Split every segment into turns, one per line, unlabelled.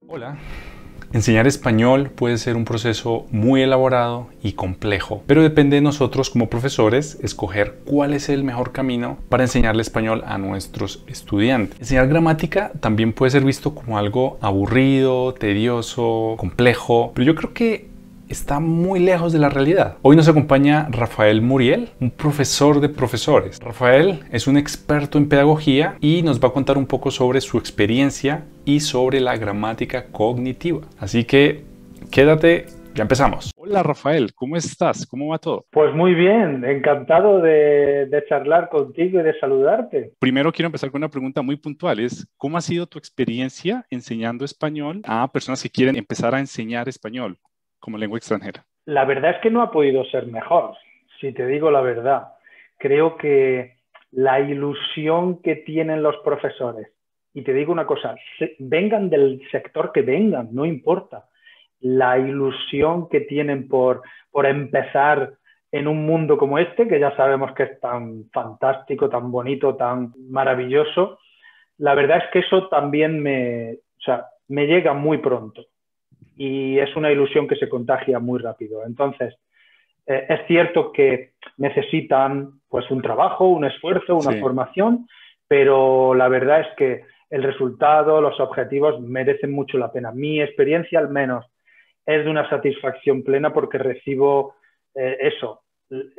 Hola. Enseñar español puede ser un proceso muy elaborado y complejo, pero depende de nosotros como profesores escoger cuál es el mejor camino para enseñarle español a nuestros estudiantes. Enseñar gramática también puede ser visto como algo aburrido, tedioso, complejo, pero yo creo que está muy lejos de la realidad. Hoy nos acompaña Rafael Muriel, un profesor de profesores. Rafael es un experto en pedagogía y nos va a contar un poco sobre su experiencia y sobre la gramática cognitiva. Así que quédate, ya empezamos. Hola Rafael, ¿cómo estás? ¿Cómo va todo?
Pues muy bien, encantado de charlar contigo y de saludarte.
Primero quiero empezar con una pregunta muy puntual. ¿Cómo ha sido tu experiencia enseñando español a personas que quieren empezar a enseñar español como lengua extranjera?
La verdad es que no ha podido ser mejor, si te digo la verdad. Creo que la ilusión que tienen los profesores, y te digo una cosa, vengan del sector que vengan, no importa, la ilusión que tienen por empezar en un mundo como este, que ya sabemos que es tan fantástico, tan bonito, tan maravilloso, la verdad es que eso también me llega muy pronto y es una ilusión que se contagia muy rápido. Entonces, es cierto que necesitan pues un trabajo, un esfuerzo, una
Sí.
formación, pero la verdad es que el resultado, los objetivos merecen mucho la pena. Mi experiencia al menos es de una satisfacción plena porque recibo eso,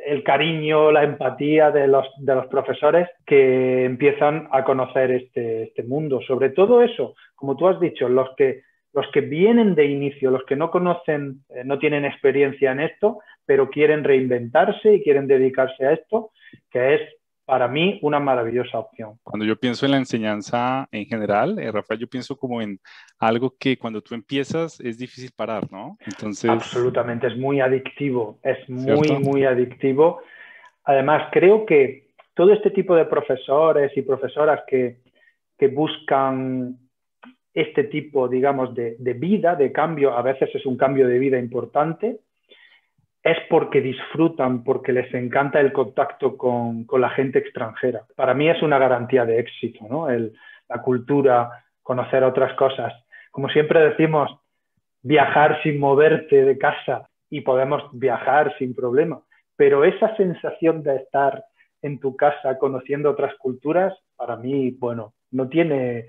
el cariño, la empatía de los profesores que empiezan a conocer este mundo. Sobre todo eso, como tú has dicho, los que vienen de inicio, los que no conocen, no tienen experiencia en esto, pero quieren reinventarse y quieren dedicarse a esto, que es para mí una maravillosa opción.
Cuando yo pienso en la enseñanza en general, Rafael, yo pienso como en algo que cuando tú empiezas es difícil parar, ¿no? Entonces,
Absolutamente, es muy adictivo, es muy,
¿cierto?
muy adictivo. Además, creo que todo este tipo de profesores y profesoras que buscan este tipo, digamos, de vida, de cambio, a veces es un cambio de vida importante, es porque disfrutan, porque les encanta el contacto con la gente extranjera. Para mí es una garantía de éxito, ¿no? La cultura, conocer otras cosas. Como siempre decimos, viajar sin moverte de casa y podemos viajar sin problema. Pero esa sensación de estar en tu casa conociendo otras culturas, para mí, bueno, no tiene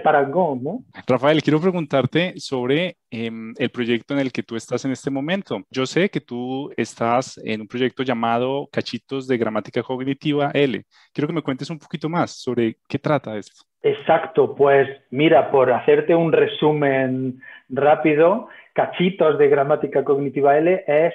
parangón, ¿no?
Rafael, quiero preguntarte sobre el proyecto en el que tú estás en este momento. Yo sé que tú estás en un proyecto llamado Cachitos de Gramática Cognitiva L. Quiero que me cuentes un poquito más sobre qué trata esto.
Exacto, pues mira, por hacerte un resumen rápido, Cachitos de Gramática Cognitiva L es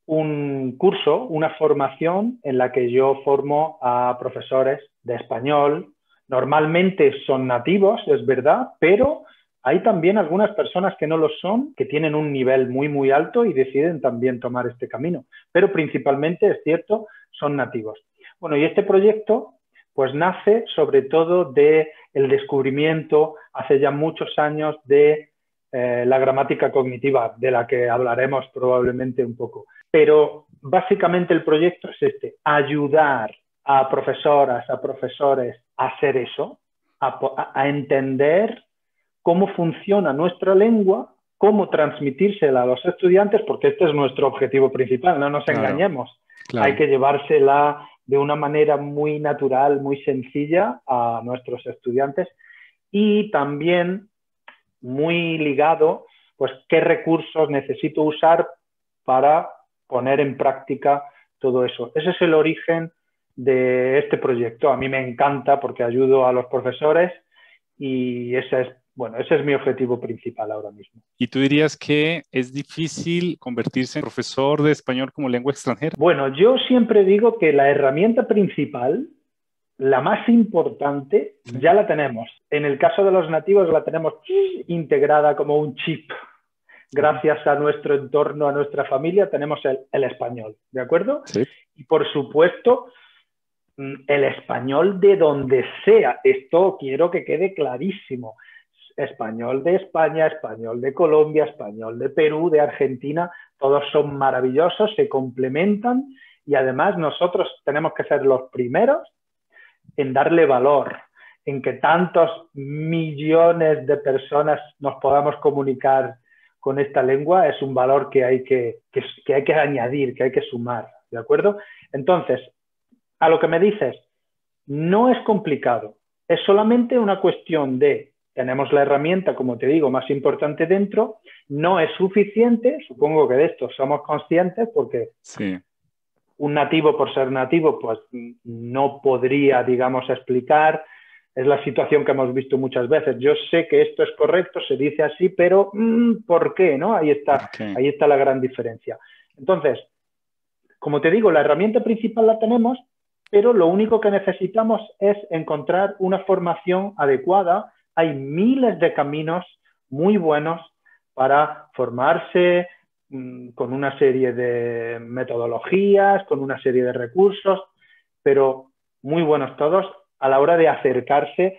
un curso, una formación en la que yo formo a profesores de español. Normalmente son nativos, es verdad, pero hay también algunas personas que no lo son, que tienen un nivel muy, muy alto y deciden también tomar este camino. Pero principalmente, es cierto, son nativos. Bueno, y este proyecto pues nace sobre todo de el descubrimiento hace ya muchos años de la gramática cognitiva, de la que hablaremos probablemente un poco. Pero básicamente el proyecto es este, ayudar a profesoras, a profesores a hacer eso, a entender cómo funciona nuestra lengua, cómo transmitírsela a los estudiantes, porque este es nuestro objetivo principal, no nos
Claro,
engañemos. Hay
claro.
que llevársela de una manera muy natural, muy sencilla a nuestros estudiantes y también muy ligado, pues qué recursos necesito usar para poner en práctica todo eso. Ese es el origen de este proyecto. A mí me encanta porque ayudo a los profesores y ese es mi objetivo principal ahora mismo.
¿Y tú dirías que es difícil convertirse en profesor de español como lengua extranjera?
Bueno, yo siempre digo que la herramienta principal, la más importante,
Sí.
ya la tenemos. En el caso de los nativos la tenemos integrada como un chip.
Ujú.
Gracias a nuestro entorno, a nuestra familia, tenemos el español, ¿de acuerdo?
Sí,
Y por supuesto, el español de donde sea. Esto quiero que quede clarísimo. Español de España, español de Colombia, español de Perú, de Argentina, todos son maravillosos, se complementan y además nosotros tenemos que ser los primeros en darle valor, en que tantos millones de personas nos podamos comunicar con esta lengua es un valor que hay que añadir, que hay que sumar, ¿de acuerdo? Entonces, a lo que me dices, no es complicado, es solamente una cuestión de, tenemos la herramienta, como te digo, más importante dentro, no es suficiente, supongo que de esto somos conscientes porque
Sí.
un nativo por ser nativo pues no podría, digamos, explicar. Es la situación que hemos visto muchas veces. Yo sé que esto es correcto, se dice así, pero ¿por qué? ¿No? Ahí
Ok.
está la gran diferencia. Entonces, como te digo, la herramienta principal la tenemos, pero lo único que necesitamos es encontrar una formación adecuada. Hay miles de caminos muy buenos para formarse con una serie de metodologías, con una serie de recursos, pero muy buenos todos a la hora de acercarse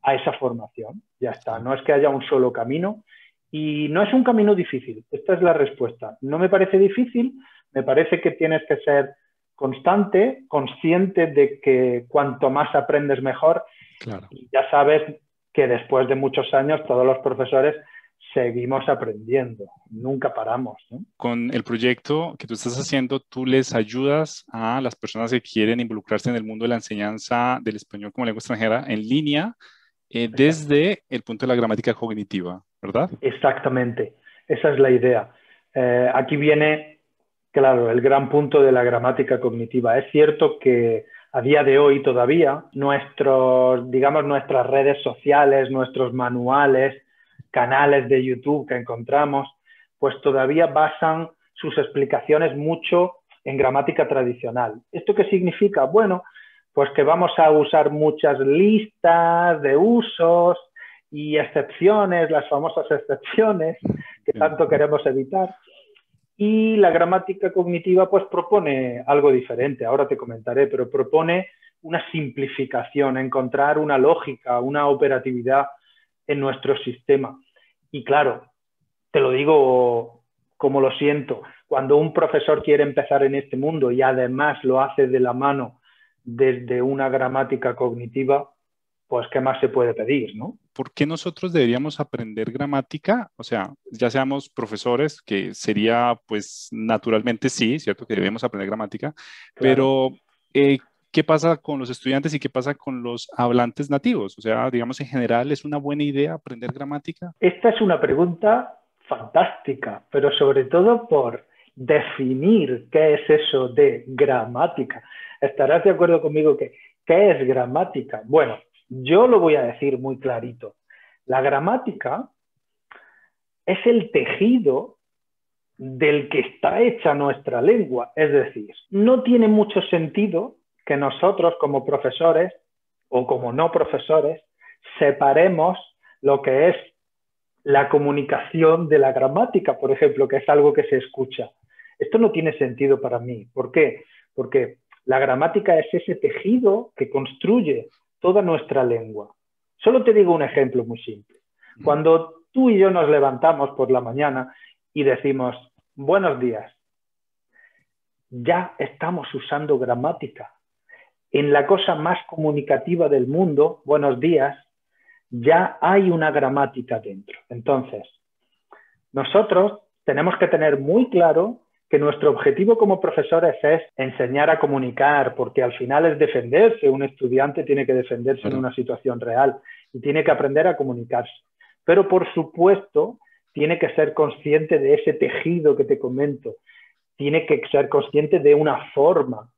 a esa formación. Ya está, no es que haya un solo camino y no es un camino difícil. Esta es la respuesta. No me parece difícil, me parece que tienes que ser constante, consciente de que cuanto más aprendes mejor.
Claro.
Y ya sabes que después de muchos años todos los profesores seguimos aprendiendo, nunca paramos, ¿no?
Con el proyecto que tú estás haciendo, tú les ayudas a las personas que quieren involucrarse en el mundo de la enseñanza del español como lengua extranjera en línea desde el punto de la gramática cognitiva, ¿verdad?
Exactamente, esa es la idea. Aquí viene, claro, el gran punto de la gramática cognitiva. Es cierto que a día de hoy todavía nuestras redes sociales, nuestros manuales, canales de YouTube que encontramos, pues todavía basan sus explicaciones mucho en gramática tradicional. ¿Esto qué significa? Bueno, pues que vamos a usar muchas listas de usos y excepciones, las famosas excepciones que tanto queremos evitar. Y la gramática cognitiva pues propone algo diferente, ahora te comentaré, pero propone una simplificación, encontrar una lógica, una operatividad en nuestro sistema. Y claro, te lo digo como lo siento, cuando un profesor quiere empezar en este mundo y además lo hace de la mano desde una gramática cognitiva, pues ¿qué más se puede pedir, no?
¿Por qué nosotros deberíamos aprender gramática? O sea, ya seamos profesores, que sería, pues, naturalmente sí, ¿cierto? Que debemos aprender gramática,
Claro.
pero ¿qué pasa con los estudiantes y qué pasa con los hablantes nativos? O sea, digamos, en general, ¿es una buena idea aprender gramática?
Esta es una pregunta fantástica, pero sobre todo por definir qué es eso de gramática. ¿Estarás de acuerdo conmigo que qué es gramática? Bueno, yo lo voy a decir muy clarito. La gramática es el tejido del que está hecha nuestra lengua. Es decir, no tiene mucho sentido que nosotros como profesores o como no profesores separemos lo que es la comunicación de la gramática, por ejemplo, que es algo que se escucha. Esto no tiene sentido para mí. ¿Por qué? Porque la gramática es ese tejido que construye toda nuestra lengua. Solo te digo un ejemplo muy simple. Cuando tú y yo nos levantamos por la mañana y decimos buenos días, ya estamos usando gramática. En la cosa más comunicativa del mundo, buenos días, ya hay una gramática dentro. Entonces, nosotros tenemos que tener muy claro que nuestro objetivo como profesores es enseñar a comunicar, porque al final es defenderse. Un estudiante tiene que defenderse en una situación real y tiene que aprender a comunicarse. Pero, por supuesto, tiene que ser consciente de ese tejido que te comento. Tiene que ser consciente de una forma.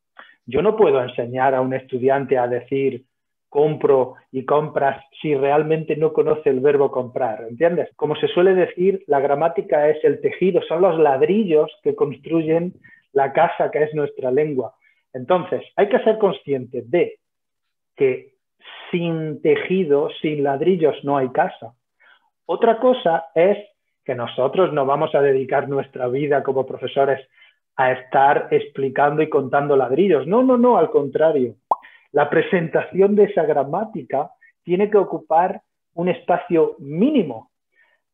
Yo no puedo enseñar a un estudiante a decir compro y compras si realmente no conoce el verbo comprar, ¿entiendes? Como se suele decir, la gramática es el tejido, son los ladrillos que construyen la casa que es nuestra lengua. Entonces, hay que ser consciente de que sin tejido, sin ladrillos, no hay casa. Otra cosa es que nosotros no vamos a dedicar nuestra vida como profesores a estar explicando y contando ladrillos. No, no, no, al contrario. La presentación de esa gramática tiene que ocupar un espacio mínimo.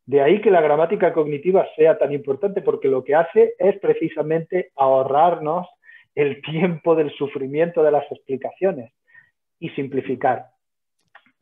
De ahí que la gramática cognitiva sea tan importante, porque lo que hace es precisamente ahorrarnos el tiempo del sufrimiento de las explicaciones y simplificar.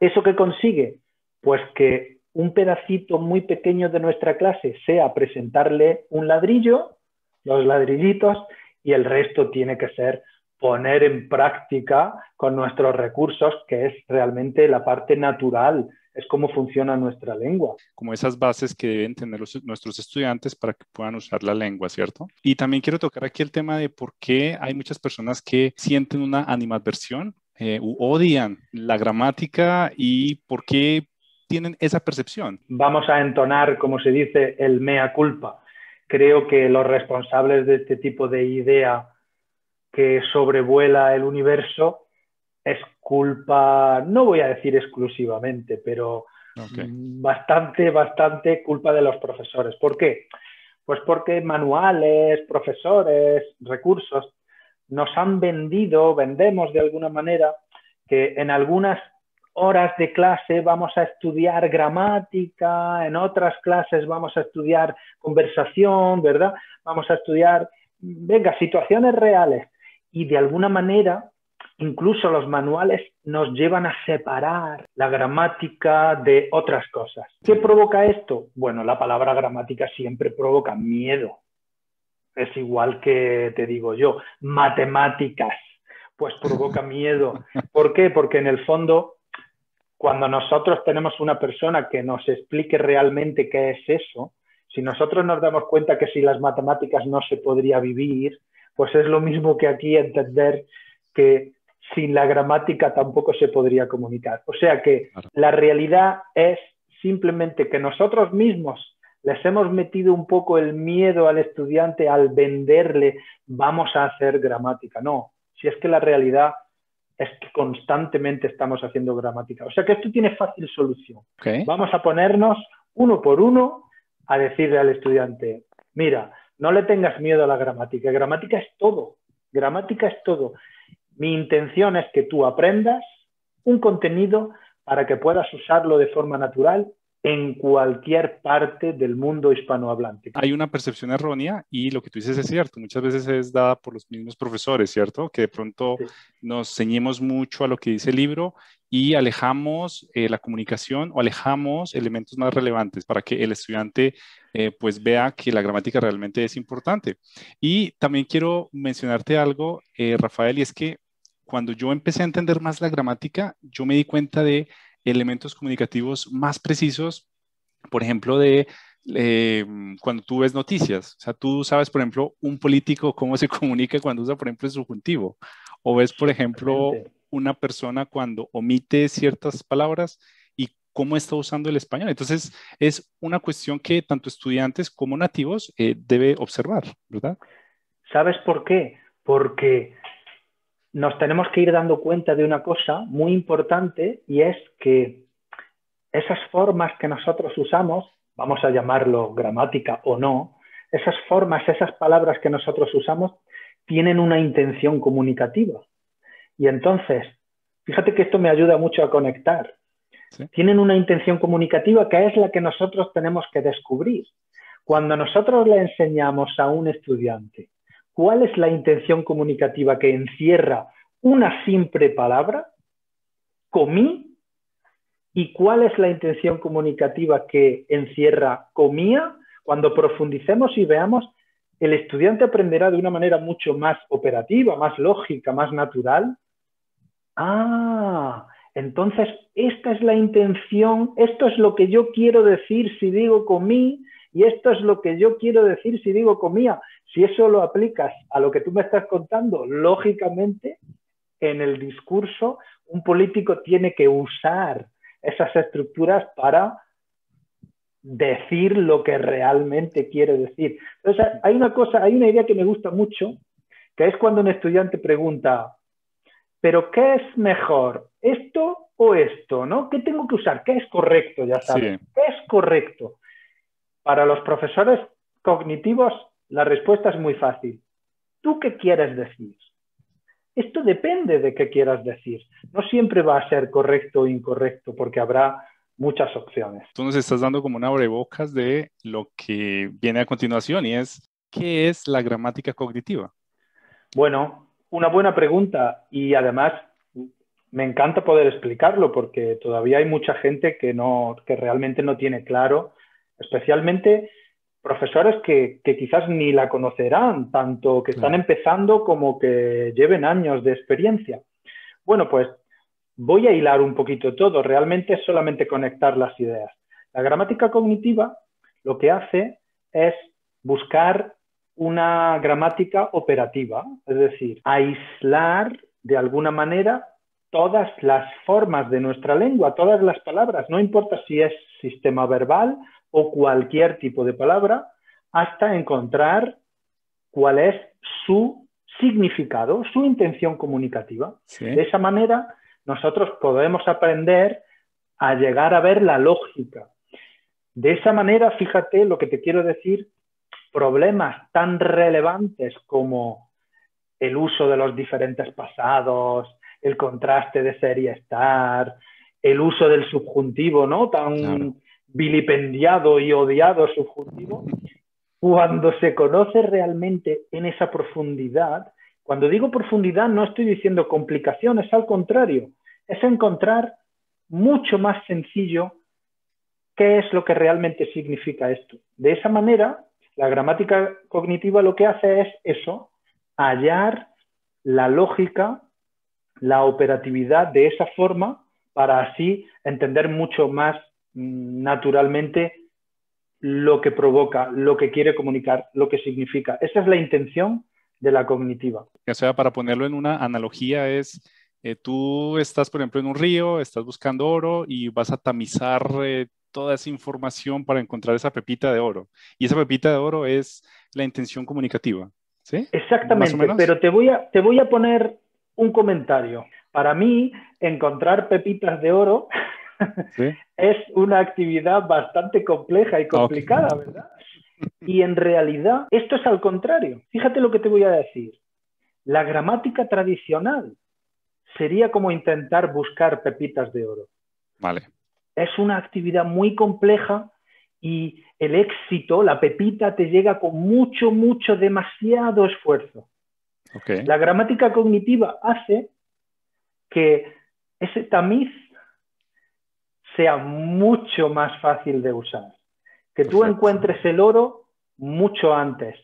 ¿Eso qué consigue? Pues que un pedacito muy pequeño de nuestra clase sea presentarle un ladrillo, los ladrillitos, y el resto tiene que ser poner en práctica con nuestros recursos, que es realmente la parte natural, es cómo funciona nuestra lengua.
Como esas bases que deben tener nuestros estudiantes para que puedan usar la lengua, ¿cierto? Y también quiero tocar aquí el tema de por qué hay muchas personas que sienten una animadversión u odian la gramática y por qué tienen esa percepción.
Vamos a entonar, como se dice, el mea culpa. Creo que los responsables de este tipo de idea que sobrevuela el universo es culpa, no voy a decir exclusivamente, pero bastante culpa de los profesores. ¿Por qué? Pues porque manuales, profesores, recursos nos han vendemos de alguna manera que en algunas horas de clase vamos a estudiar gramática, en otras clases vamos a estudiar conversación, ¿verdad? Vamos a estudiar, venga, situaciones reales. Y de alguna manera, incluso los manuales nos llevan a separar la gramática de otras cosas. ¿Qué provoca esto? Bueno, la palabra gramática siempre provoca miedo. Es igual que, te digo yo, matemáticas, pues provoca miedo. ¿Por qué? Porque en el fondo, cuando nosotros tenemos una persona que nos explique realmente qué es eso, si nosotros nos damos cuenta que sin las matemáticas no se podría vivir, pues es lo mismo que aquí entender que sin la gramática tampoco se podría comunicar. O sea que la realidad es simplemente que nosotros mismos les hemos metido un poco el miedo al estudiante al venderle vamos a hacer gramática. No, si es que la realidad es que constantemente estamos haciendo gramática. O sea que esto tiene fácil solución.
Okay.
Vamos a ponernos uno por uno a decirle al estudiante, mira, no le tengas miedo a la gramática. Gramática es todo. Gramática es todo. Mi intención es que tú aprendas un contenido para que puedas usarlo de forma natural en cualquier parte del mundo hispanohablante.
Hay una percepción errónea y lo que tú dices es cierto, muchas veces es dada por los mismos profesores, ¿cierto? Que de pronto nos ceñimos mucho a lo que dice el libro y alejamos la comunicación o alejamos elementos más relevantes para que el estudiante pues vea que la gramática realmente es importante. Y también quiero mencionarte algo, Rafael, y es que cuando yo empecé a entender más la gramática, yo me di cuenta de elementos comunicativos más precisos, por ejemplo, de cuando tú ves noticias. O sea, tú sabes, por ejemplo, un político cómo se comunica cuando usa, por ejemplo, el subjuntivo. O ves, por ejemplo, una persona cuando omite ciertas palabras y cómo está usando el español. Entonces, es una cuestión que tanto estudiantes como nativos debe observar, ¿verdad?
¿Sabes por qué? Porque nos tenemos que ir dando cuenta de una cosa muy importante y es que esas formas que nosotros usamos, vamos a llamarlo gramática o no, esas formas, esas palabras que nosotros usamos tienen una intención comunicativa. Y entonces, fíjate que esto me ayuda mucho a conectar. ¿Sí? Tienen una intención comunicativa que es la que nosotros tenemos que descubrir. Cuando nosotros le enseñamos a un estudiante cuál es la intención comunicativa que encierra una simple palabra, comí, y cuál es la intención comunicativa que encierra comía, cuando profundicemos y veamos, el estudiante aprenderá de una manera mucho más operativa, más lógica, más natural. Ah, entonces esta es la intención, esto es lo que yo quiero decir si digo comí, y esto es lo que yo quiero decir si digo comía. Si eso lo aplicas a lo que tú me estás contando, lógicamente, en el discurso, un político tiene que usar esas estructuras para decir lo que realmente quiere decir. Entonces, hay una idea que me gusta mucho, que es cuando un estudiante pregunta, ¿pero qué es mejor? ¿Esto o esto? ¿No? ¿Qué tengo que usar? ¿Qué es correcto? Ya sabes. Sí. ¿Qué es correcto? Para los profesores cognitivos, la respuesta es muy fácil. ¿Tú qué quieres decir? Esto depende de qué quieras decir. No siempre va a ser correcto o incorrecto, porque habrá muchas opciones.
Tú nos estás dando como una abrebocas de lo que viene a continuación y es, ¿qué es la gramática cognitiva?
Bueno, una buena pregunta y además me encanta poder explicarlo porque todavía hay mucha gente que realmente no tiene claro, especialmente profesores que quizás ni la conocerán, tanto que están
Claro.
empezando como que lleven años de experiencia. Bueno, pues voy a hilar un poquito todo, realmente es solamente conectar las ideas. La gramática cognitiva lo que hace es buscar una gramática operativa, es decir, aislar de alguna manera todas las formas de nuestra lengua, todas las palabras, no importa si es sistema verbal o cualquier tipo de palabra, hasta encontrar cuál es su significado, su intención comunicativa.
Sí.
De esa manera, nosotros podemos aprender a llegar a ver la lógica. De esa manera, fíjate lo que te quiero decir, problemas tan relevantes como el uso de los diferentes pasados, el contraste de ser y estar, el uso del subjuntivo, ¿no?
Claro.
Tan vilipendiado y odiado subjuntivo, cuando se conoce realmente en esa profundidad, cuando digo profundidad no estoy diciendo complicaciones, al contrario, es encontrar mucho más sencillo qué es lo que realmente significa esto. De esa manera, la gramática cognitiva lo que hace es eso, hallar la lógica, la operatividad de esa forma para así entender mucho más naturalmente lo que provoca, lo que quiere comunicar, lo que significa. Esa es la intención de la cognitiva.
O sea, para ponerlo en una analogía es, tú estás, por ejemplo, en un río, estás buscando oro y vas a tamizar toda esa información para encontrar esa pepita de oro. Y esa pepita de oro es la intención comunicativa, ¿sí? Más o
Exactamente,
menos.
pero te voy a poner un comentario. Para mí, encontrar pepitas de oro
Sí.
es una actividad bastante compleja y
Ah, ok.
complicada, ¿verdad? Y en realidad, esto es al contrario. Fíjate lo que te voy a decir. La gramática tradicional sería como intentar buscar pepitas de oro.
Vale.
Es una actividad muy compleja y el éxito, la pepita, te llega con mucho, mucho, demasiado esfuerzo.
Ok.
La gramática cognitiva hace que ese tamiz sea mucho más fácil de usar, que tú
Perfecto.
encuentres el oro mucho antes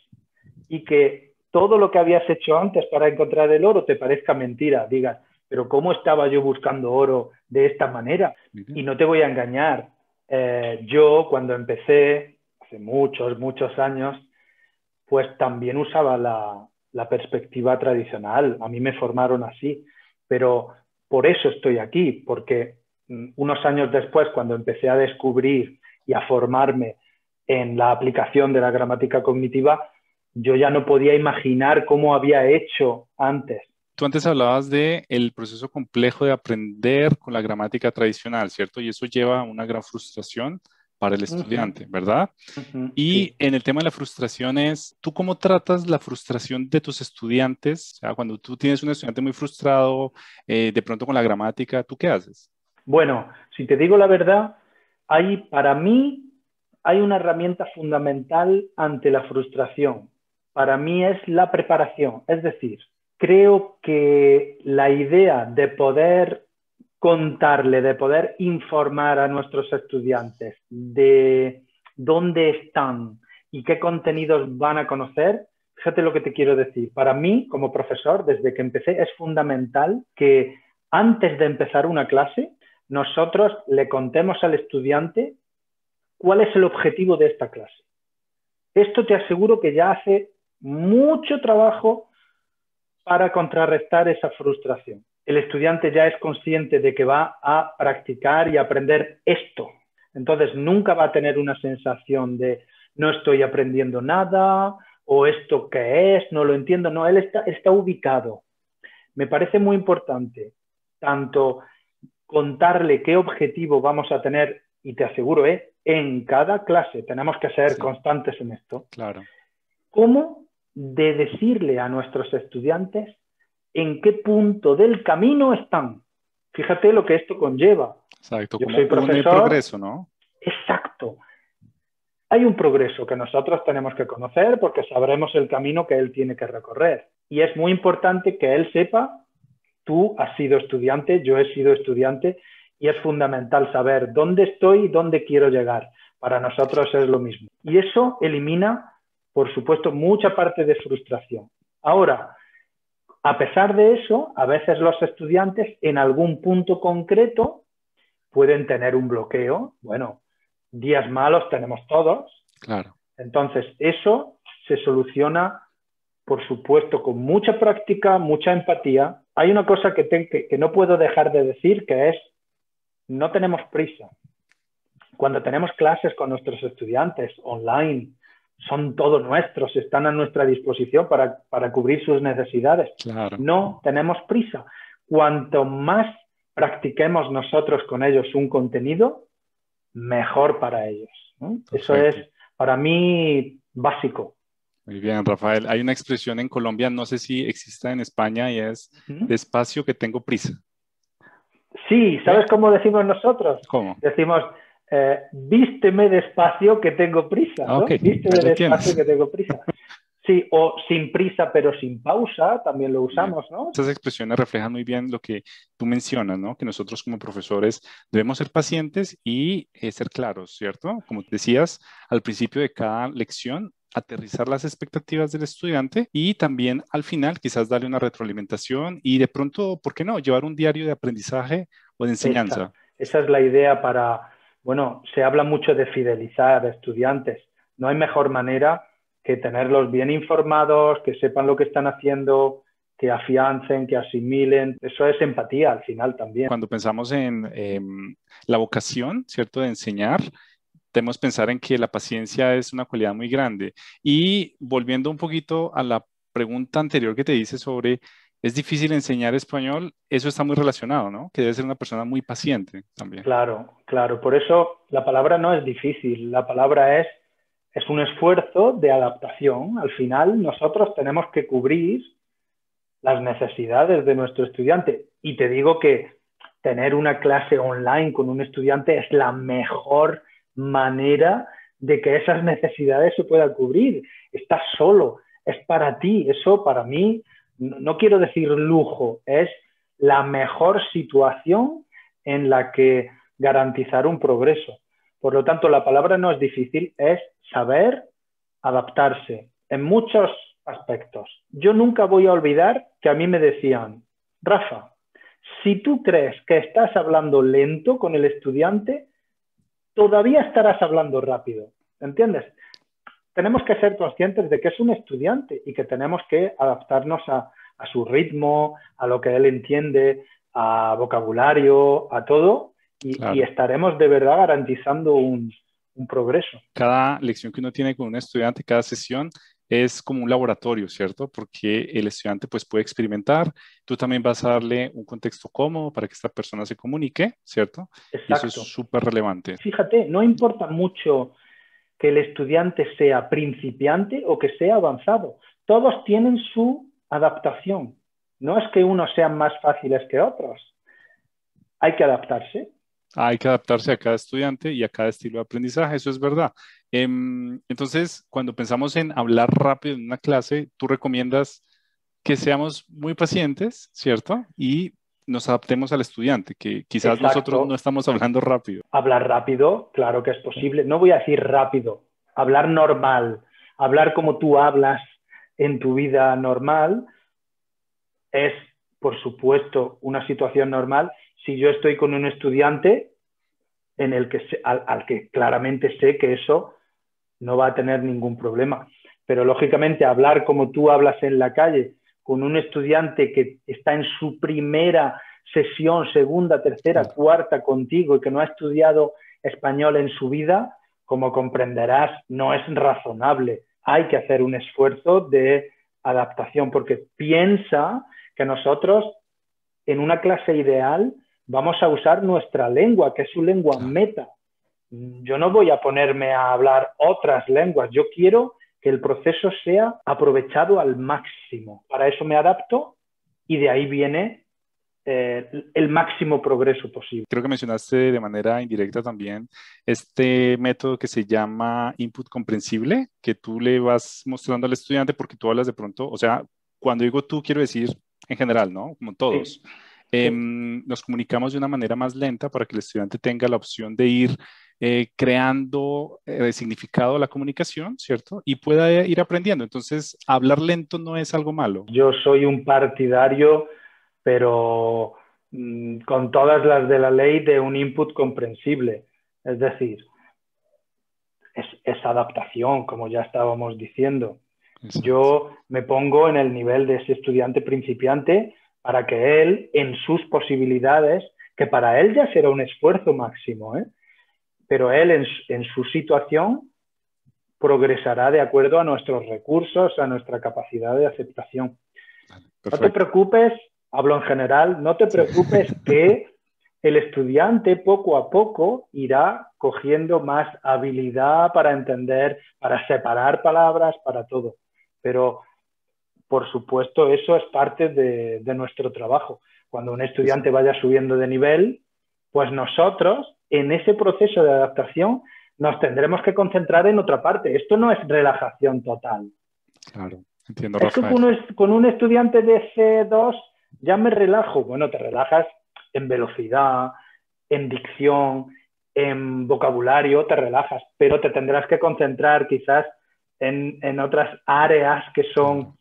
y que todo lo que habías hecho antes para encontrar el oro te parezca mentira, digas, pero ¿cómo estaba yo buscando oro de esta manera?
Mira.
Y no te voy a engañar, yo cuando empecé, hace muchos, muchos años, pues también usaba la perspectiva tradicional, a mí me formaron así, pero por eso estoy aquí, porque unos años después, cuando empecé a descubrir y a formarme en la aplicación de la gramática cognitiva, yo ya no podía imaginar cómo había hecho antes.
Tú antes hablabas de el proceso complejo de aprender con la gramática tradicional, ¿cierto? Y eso lleva a una gran frustración para el
Uh -huh,
estudiante, ¿verdad?
uh -huh,
Y
sí.
en el tema de la frustración es, ¿tú cómo tratas la frustración de tus estudiantes? O sea, cuando tú tienes un estudiante muy frustrado, de pronto con la gramática, ¿tú qué haces?
Bueno, si te digo la verdad, para mí hay una herramienta fundamental ante la frustración. Para mí es la preparación. Es decir, creo que la idea de poder contarle, de poder informar a nuestros estudiantes de dónde están y qué contenidos van a conocer, fíjate lo que te quiero decir. Para mí, como profesor, desde que empecé, es fundamental que antes de empezar una clase, nosotros le contemos al estudiante cuál es el objetivo de esta clase. Esto te aseguro que ya hace mucho trabajo para contrarrestar esa frustración. El estudiante ya es consciente de que va a practicar y aprender esto. Entonces nunca va a tener una sensación de no estoy aprendiendo nada o esto qué es, no lo entiendo. No, él está ubicado. Me parece muy importante tanto contarle qué objetivo vamos a tener y te aseguro, en cada clase tenemos que ser
Sí,
constantes en esto,
claro.
cómo de decirle a nuestros estudiantes en qué punto del camino están. Fíjate lo que esto conlleva.
Exacto,
Yo
como
soy
un
profesor,
progreso, ¿no?
exacto. Hay un progreso que nosotros tenemos que conocer porque sabremos el camino que él tiene que recorrer. Y es muy importante que él sepa Tú has sido estudiante, yo he sido estudiante y es fundamental saber dónde estoy y dónde quiero llegar. Para nosotros es lo mismo. Y eso elimina, por supuesto, mucha parte de frustración. Ahora, a pesar de eso, a veces los estudiantes en algún punto concreto pueden tener un bloqueo. Bueno, días malos tenemos todos.
Claro.
Entonces, eso se soluciona, por supuesto, con mucha práctica, mucha empatía. Hay una cosa que no puedo dejar de decir, que es, no tenemos prisa. Cuando tenemos clases con nuestros estudiantes online, son todos nuestros, están a nuestra disposición para cubrir sus necesidades.
Claro.
No tenemos prisa. Cuanto más practiquemos nosotros con ellos un contenido, mejor para ellos, ¿no? Eso es, para mí, básico.
Muy bien, Rafael. Hay una expresión en Colombia, no sé si exista en España, y es despacio que tengo prisa.
Sí, ¿sabes cómo decimos nosotros?
¿Cómo?
Decimos, vísteme despacio que tengo prisa, ¿no?
Okay.
Vísteme despacio que tengo prisa. Sí, o sin prisa pero sin pausa, también lo usamos, ¿no?
Esas expresiones reflejan muy bien lo que tú mencionas, ¿no? Que nosotros como profesores debemos ser pacientes y ser claros, ¿cierto? Como decías al principio de cada lección, aterrizar las expectativas del estudiante y también al final quizás darle una retroalimentación y de pronto, ¿por qué no? Llevar un diario de aprendizaje o de enseñanza.
Esa es la idea para, bueno, se habla mucho de fidelizar a estudiantes. No hay mejor manera que tenerlos bien informados, que sepan lo que están haciendo, que afiancen, que asimilen. Eso es empatía al final también.
Cuando pensamos en la vocación, ¿cierto?, de enseñar, debemos pensar en que la paciencia es una cualidad muy grande. Y volviendo un poquito a la pregunta anterior que te hice sobre, ¿es difícil enseñar español? Eso está muy relacionado, ¿no? Que debe ser una persona muy paciente también.
Claro, claro. Por eso la palabra no es difícil, la palabra es un esfuerzo de adaptación. Al final nosotros tenemos que cubrir las necesidades de nuestro estudiante. Y te digo que tener una clase online con un estudiante es la mejor manera de que esas necesidades se puedan cubrir. Estás solo, es para ti. Eso para mí, no quiero decir lujo, es la mejor situación en la que garantizar un progreso. Por lo tanto, la palabra no es difícil, es saber adaptarse en muchos aspectos. Yo nunca voy a olvidar que a mí me decían, Rafa, si tú crees que estás hablando lento con el estudiante, todavía estarás hablando rápido, ¿entiendes? Tenemos que ser conscientes de que es un estudiante y que tenemos que adaptarnos a su ritmo, a lo que él entiende, a vocabulario, a todo, y estaremos de verdad garantizando un progreso.
Cada lección que uno tiene con un estudiante, cada sesión, es como un laboratorio, ¿cierto? Porque el estudiante pues puede experimentar, tú también vas a darle un contexto cómodo para que esta persona se comunique, ¿cierto?
Exacto.
Y eso es súper relevante.
Fíjate, no importa mucho que el estudiante sea principiante o que sea avanzado. Todos tienen su adaptación. No es que unos sean más fáciles que otros. Hay que adaptarse.
Hay que adaptarse a cada estudiante y a cada estilo de aprendizaje, eso es verdad. Entonces, cuando pensamos en hablar rápido en una clase, tú recomiendas que seamos muy pacientes, ¿cierto? Y nos adaptemos al estudiante, que quizás nosotros no estamos hablando rápido.
Hablar rápido, claro que es posible. No voy a decir rápido, hablar normal, hablar como tú hablas en tu vida normal es, por supuesto, una situación normal. Si yo estoy con un estudiante en el que al que claramente sé que eso no va a tener ningún problema. Pero, lógicamente, hablar como tú hablas en la calle con un estudiante que está en su primera sesión, segunda, tercera, cuarta contigo y que no ha estudiado español en su vida, como comprenderás, no es razonable. Hay que hacer un esfuerzo de adaptación porque piensa que nosotros en una clase ideal vamos a usar nuestra lengua, que es su lengua meta. Yo no voy a ponerme a hablar otras lenguas. Yo quiero que el proceso sea aprovechado al máximo. Para eso me adapto y de ahí viene el máximo progreso posible.
Creo que mencionaste de manera indirecta también este método que se llama input comprensible, que tú le vas mostrando al estudiante porque tú hablas de pronto, o sea, cuando digo tú quiero decir en general, ¿no? Como
Sí,
todos.
sí.
Nos comunicamos de una manera más lenta para que el estudiante tenga la opción de ir creando significado a la comunicación, ¿cierto? Y pueda ir aprendiendo. Entonces, hablar lento no es algo malo.
Yo soy un partidario, pero con todas las de la ley, de un input comprensible. Es decir, es adaptación, como ya estábamos diciendo.
Exacto.
Yo me pongo en el nivel de ese estudiante principiante para que él, en sus posibilidades, que para él ya será un esfuerzo máximo, ¿eh? Pero él en su situación progresará de acuerdo a nuestros recursos, a nuestra capacidad de aceptación.
Vale,
No te
perfecto.
preocupes, hablo en general, no te
Sí.
preocupes que el estudiante poco a poco irá cogiendo más habilidad para entender, para separar palabras, para todo. Pero, por supuesto, eso es parte de nuestro trabajo. Cuando un
Sí, sí.
estudiante vaya subiendo de nivel, pues nosotros, en ese proceso de adaptación, nos tendremos que concentrar en otra parte. Esto no es relajación total.
Claro. Entiendo,
Es que
Rafael.
con un estudiante de C2 ya me relajo. Bueno, te relajas en velocidad, en dicción, en vocabulario, te relajas, pero te tendrás que concentrar quizás en otras áreas que
Claro.
son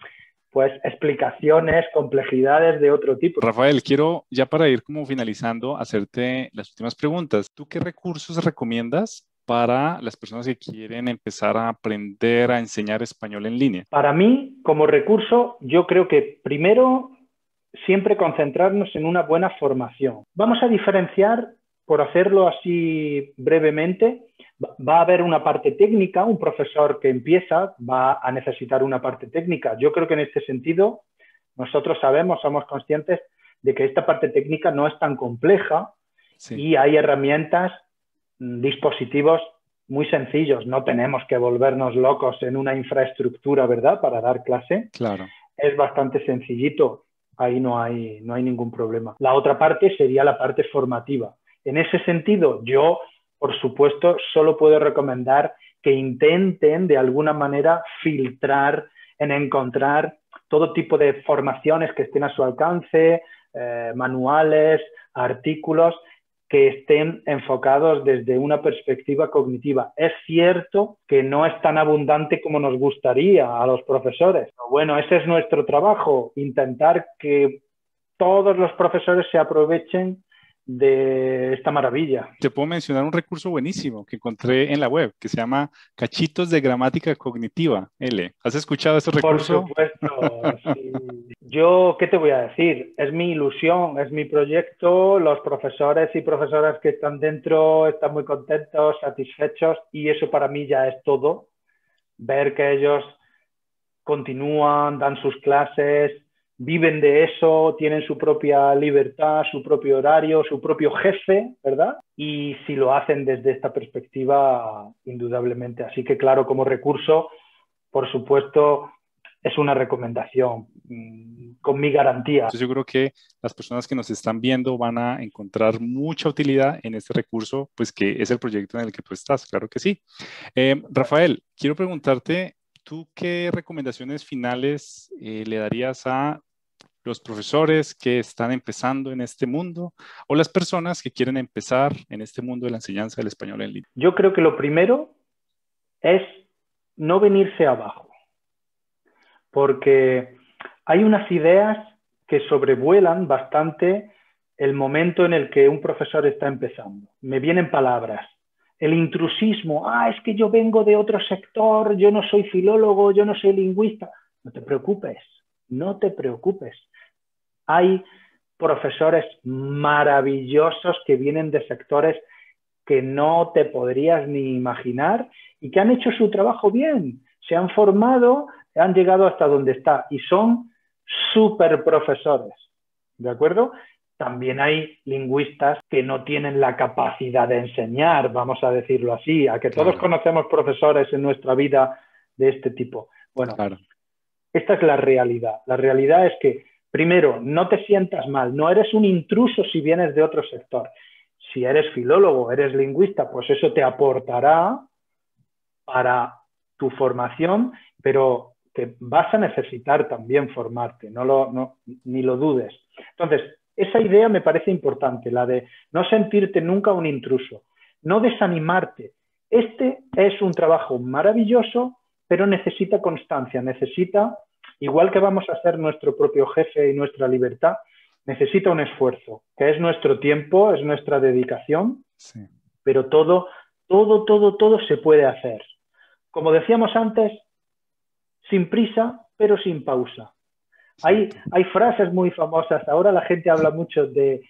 pues explicaciones, complejidades de otro tipo.
Rafael, quiero ya para ir como finalizando, hacerte las últimas preguntas. ¿Tú qué recursos recomiendas para las personas que quieren empezar a aprender a enseñar español en línea?
Para mí, como recurso, yo creo que primero siempre concentrarnos en una buena formación. Vamos a diferenciar, por hacerlo así brevemente, va a haber una parte técnica, un profesor que empieza va a necesitar una parte técnica. Yo creo que en este sentido nosotros sabemos, somos conscientes de que esta parte técnica no es tan compleja
Sí,
y hay herramientas, dispositivos muy sencillos. No tenemos que volvernos locos en una infraestructura, ¿verdad?, para dar clase.
claro.
Es bastante sencillito, ahí no hay ningún problema. La otra parte sería la parte formativa. En ese sentido, yo, por supuesto, solo puedo recomendar que intenten de alguna manera filtrar, en encontrar todo tipo de formaciones que estén a su alcance, manuales, artículos que estén enfocados desde una perspectiva cognitiva. Es cierto que no es tan abundante como nos gustaría a los profesores. Pero bueno, ese es nuestro trabajo, intentar que todos los profesores se aprovechen de esta maravilla.
Te puedo mencionar un recurso buenísimo que encontré en la web que se llama Cachitos de Gramática Cognitiva, L. ¿Has escuchado ese
Por
recurso?
supuesto, sí. Yo, ¿qué te voy a decir? Es mi ilusión, es mi proyecto. Los profesores y profesoras que están dentro están muy contentos, satisfechos y eso para mí ya es todo. Ver que ellos continúan, dan sus clases, viven de eso, tienen su propia libertad, su propio horario, su propio jefe, ¿verdad? Y si lo hacen desde esta perspectiva, indudablemente. Así que, claro, como recurso, por supuesto, es una recomendación con mi garantía.
Entonces yo creo que las personas que nos están viendo van a encontrar mucha utilidad en este recurso, pues que es el proyecto en el que tú estás, claro que sí. Rafael, quiero preguntarte, ¿tú qué recomendaciones finales le darías a los profesores que están empezando en este mundo o las personas que quieren empezar en este mundo de la enseñanza del español en línea?
Yo creo que lo primero es no venirse abajo, porque hay unas ideas que sobrevuelan bastante el momento en el que un profesor está empezando. Me vienen palabras. El intrusismo, es que yo vengo de otro sector, yo no soy filólogo, yo no soy lingüista. No te preocupes, no te preocupes. Hay profesores maravillosos que vienen de sectores que no te podrías ni imaginar y que han hecho su trabajo bien, se han formado, han llegado hasta donde está y son súper profesores, ¿de acuerdo? También hay lingüistas que no tienen la capacidad de enseñar, vamos a decirlo así, a que todos
Claro,
conocemos profesores en nuestra vida de este tipo. Bueno,
claro,
esta es la realidad. La realidad es que, primero, no te sientas mal, no eres un intruso si vienes de otro sector. Si eres filólogo, eres lingüista, pues eso te aportará para tu formación, pero que vas a necesitar también formarte, ni lo dudes. Entonces, esa idea me parece importante, la de no sentirte nunca un intruso, no desanimarte. Este es un trabajo maravilloso, pero necesita constancia, necesita, igual que vamos a ser nuestro propio jefe y nuestra libertad, necesita un esfuerzo, que es nuestro tiempo, es nuestra dedicación, sí. Pero todo se puede hacer. Como decíamos antes, sin prisa, pero sin pausa. Hay frases muy famosas. Ahora la gente habla mucho de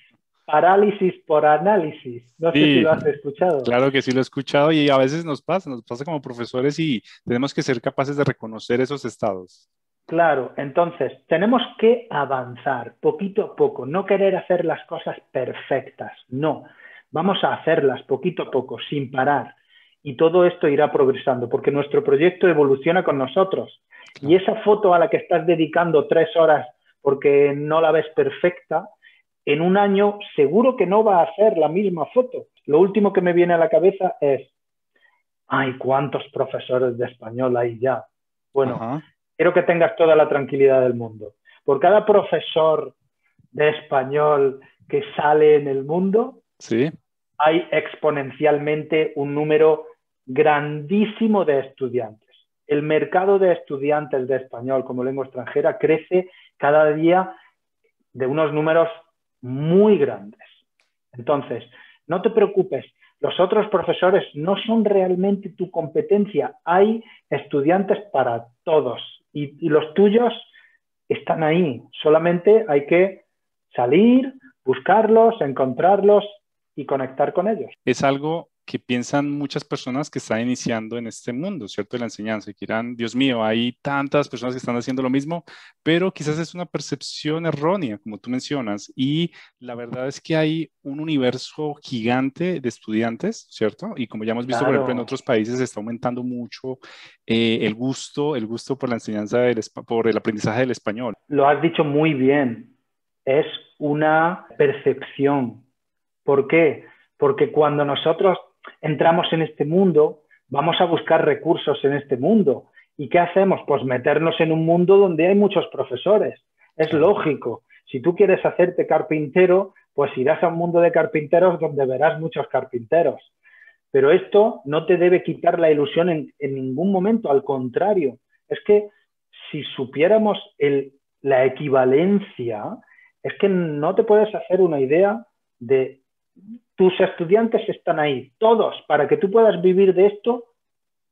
parálisis por análisis. No sé si lo has escuchado.
Claro que sí lo he escuchado y a veces nos pasa como profesores y tenemos que ser capaces de reconocer esos estados.
Claro, entonces tenemos que avanzar poquito a poco, no querer hacer las cosas perfectas, no. Vamos a hacerlas poquito a poco, sin parar. Y todo esto irá progresando, porque nuestro proyecto evoluciona con nosotros. Claro. Y esa foto a la que estás dedicando 3 horas porque no la ves perfecta, en un año seguro que no va a ser la misma foto. Lo último que me viene a la cabeza es, ¡ay, cuántos profesores de español hay ya! Bueno, quiero que tengas toda la tranquilidad del mundo. Por cada profesor de español que sale en el mundo, sí, hay exponencialmente un número grandísimo de estudiantes. El mercado de estudiantes de español como lengua extranjera crece cada día de unos números muy grandes. Entonces, no te preocupes, los otros profesores no son realmente tu competencia. Hay estudiantes para todos y los tuyos están ahí. Solamente hay que salir, buscarlos, encontrarlos y conectar con ellos.
Es algo que piensan muchas personas que están iniciando en este mundo, ¿cierto? De la enseñanza, y que dirán, Dios mío, hay tantas personas que están haciendo lo mismo, pero quizás es una percepción errónea, como tú mencionas, y la verdad es que hay un universo gigante de estudiantes, ¿cierto? Y como ya hemos visto, por ejemplo, en otros países está aumentando mucho el gusto por la enseñanza, por el aprendizaje del español.
Lo has dicho muy bien, es una percepción. ¿Por qué? Porque cuando nosotros entramos en este mundo, vamos a buscar recursos en este mundo. ¿Y qué hacemos? Pues meternos en un mundo donde hay muchos profesores. Es lógico. Si tú quieres hacerte carpintero, pues irás a un mundo de carpinteros donde verás muchos carpinteros. Pero esto no te debe quitar la ilusión en ningún momento. Al contrario, es que si supiéramos la equivalencia, es que no te puedes hacer una idea de tus estudiantes están ahí, todos, para que tú puedas vivir de esto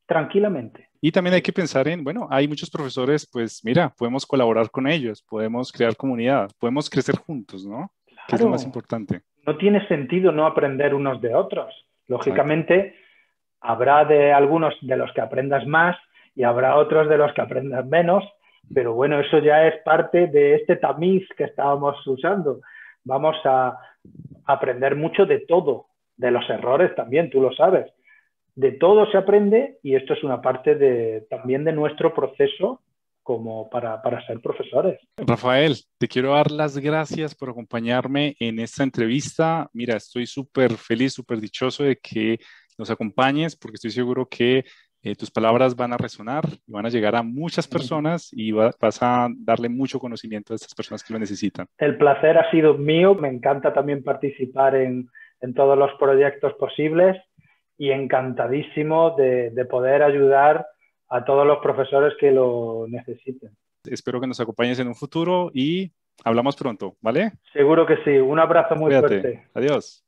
tranquilamente.
Y también hay que pensar en, bueno, hay muchos profesores, pues mira, podemos colaborar con ellos, podemos crear comunidad, podemos crecer juntos, ¿no? Claro. Que es lo más importante.
No tiene sentido no aprender unos de otros. Lógicamente, habrá de algunos de los que aprendas más y habrá otros de los que aprendas menos, pero bueno, eso ya es parte de este tamiz que estábamos usando. Vamos a aprender mucho de todo, de los errores también, tú lo sabes. De todo se aprende y esto es una parte también de nuestro proceso como para ser profesores.
Rafael, te quiero dar las gracias por acompañarme en esta entrevista. Mira, estoy súper feliz, súper dichoso de que nos acompañes porque estoy seguro que tus palabras van a resonar y van a llegar a muchas personas y vas a darle mucho conocimiento a estas personas que lo necesitan.
El placer ha sido mío. Me encanta también participar en todos los proyectos posibles y encantadísimo de poder ayudar a todos los profesores que lo necesiten.
Espero que nos acompañes en un futuro y hablamos pronto, ¿vale?
Seguro que sí. Un abrazo muy fuerte.
Adiós.